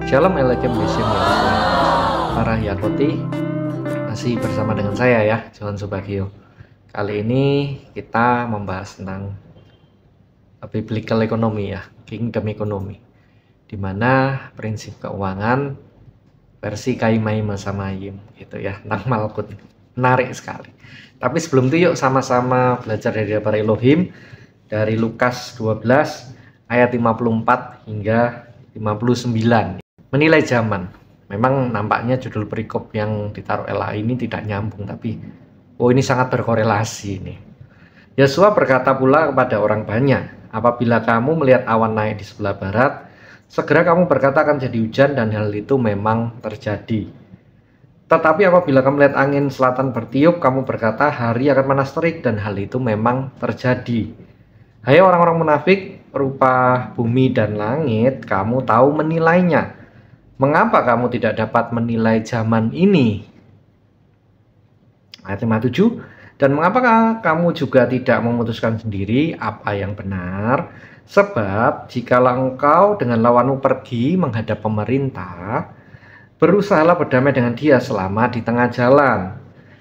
Shalom Aleichem Besim para Yakoti, masih bersama dengan saya ya, Johan Subagio. Kali ini kita membahas tentang biblical economy ya, kingdom economy, dimana prinsip keuangan versi Kaimai Masamayim gitu ya, tentang Malkut. Menarik sekali. Tapi sebelum itu yuk sama-sama belajar dari para Elohim dari Lukas 12 ayat 54 hingga 59. Menilai zaman. Memang nampaknya judul perikop yang ditaruh LA ini tidak nyambung, tapi ini sangat berkorelasi ini. Yosua berkata pula kepada orang banyak, apabila kamu melihat awan naik di sebelah barat, segera kamu berkata akan jadi hujan, dan hal itu memang terjadi. Tetapi apabila kamu melihat angin selatan bertiup, kamu berkata hari akan panas terik, dan hal itu memang terjadi. Hai orang-orang munafik, rupa bumi dan langit, kamu tahu menilainya. Mengapa kamu tidak dapat menilai zaman ini? Ayat 57. Dan mengapa kamu juga tidak memutuskan sendiri apa yang benar? Sebab jikalau engkau dengan lawanmu pergi menghadap pemerintah, berusahalah berdamai dengan dia selama di tengah jalan,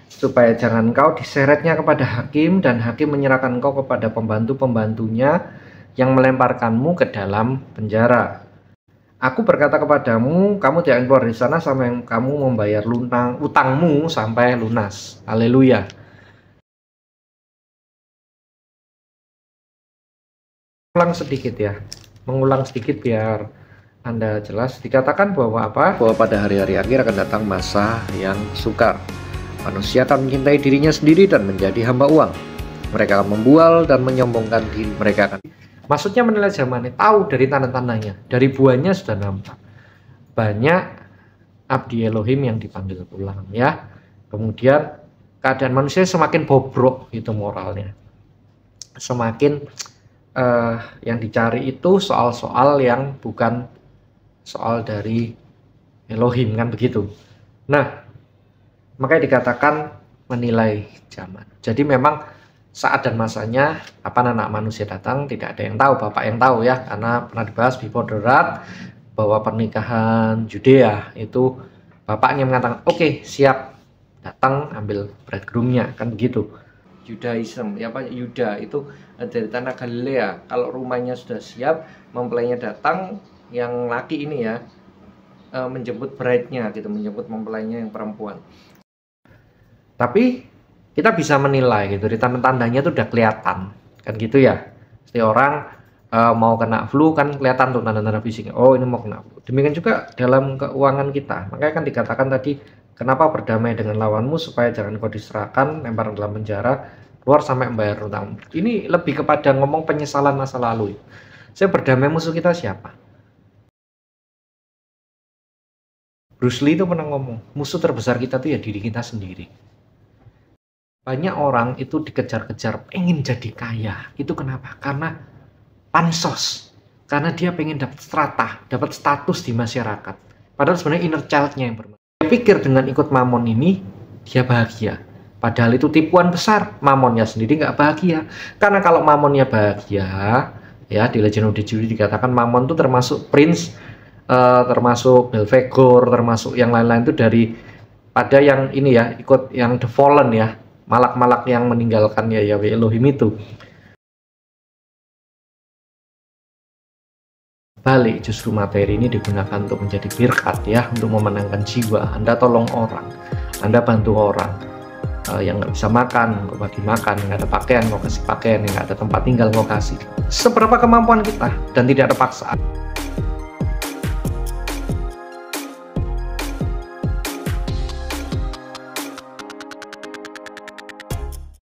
supaya jangan engkau diseretnya kepada hakim, dan hakim menyerahkan engkau kepada pembantu-pembantunya yang melemparkanmu ke dalam penjara. Aku berkata kepadamu, kamu tidak akan keluar dari sana sampai kamu membayar utangmu sampai lunas. Haleluya. Mengulang sedikit biar Anda jelas. Dikatakan bahwa bahwa pada hari-hari akhir akan datang masa yang sukar. Manusia akan mencintai dirinya sendiri dan menjadi hamba uang. Mereka akan membual dan menyombongkan diri. Mereka akan maksudnya menilai zamannya, tahu dari tanda-tandanya, dari buahnya sudah nampak. Banyak abdi Elohim yang dipanggil pulang ya. Kemudian keadaan manusia semakin bobrok itu moralnya. Semakin yang dicari itu soal-soal yang bukan soal dari Elohim, kan begitu. Nah, makanya dikatakan menilai zaman. Jadi memang saat dan masanya kapan anak manusia datang tidak ada yang tahu, Bapak yang tahu ya, karena pernah dibahas before the wrath bahwa pernikahan Yudea itu bapaknya mengatakan oke, siap, datang ambil bridegroomnya, kan begitu. Judaism ya, Yuda itu dari tanah Galilea, kalau rumahnya sudah siap, mempelainya datang, yang laki ini ya menjemput bride-nya gitu, menjemput mempelainya yang perempuan. Tapi kita bisa menilai gitu, di tanda-tandanya itu udah kelihatan kan gitu ya. Setiap orang mau kena flu kan kelihatan tuh tanda-tanda fisiknya, oh ini mau kena flu. Demikian juga dalam keuangan kita. Makanya kan dikatakan tadi, kenapa berdamai dengan lawanmu supaya jangan kau diserahkan, lempar dalam penjara, keluar sampai membayar utang. Ini lebih kepada ngomong penyesalan masa lalu. Saya berdamai, musuh kita siapa? Bruce Lee itu pernah ngomong, musuh terbesar kita tuh ya diri kita sendiri. Banyak orang itu dikejar-kejar pengen jadi kaya. Itu kenapa? Karena pansos. Karena dia pengen dapat strata, dapat status di masyarakat. Padahal sebenarnya inner child-nya yang bermasalah. Dia pikir dengan ikut mamon ini, dia bahagia. Padahal itu tipuan besar. Mamonnya sendiri nggak bahagia. Karena kalau mamonnya bahagia, ya di Legend of the Jury dikatakan mamon itu termasuk prince, termasuk Belphegor, termasuk yang lain-lain itu dari pada yang ini ya, ikut yang the fallen ya. Malak-malak yang meninggalkan ya Yahweh Elohim itu. Balik, justru materi ini digunakan untuk menjadi berkat ya, untuk memenangkan jiwa. Anda tolong orang, Anda bantu orang yang nggak bisa makan, kau bagi makan, nggak ada pakaian, kau kasih pakaian, nggak ada tempat tinggal, kau kasih. Seberapa kemampuan kita, dan tidak ada paksaan.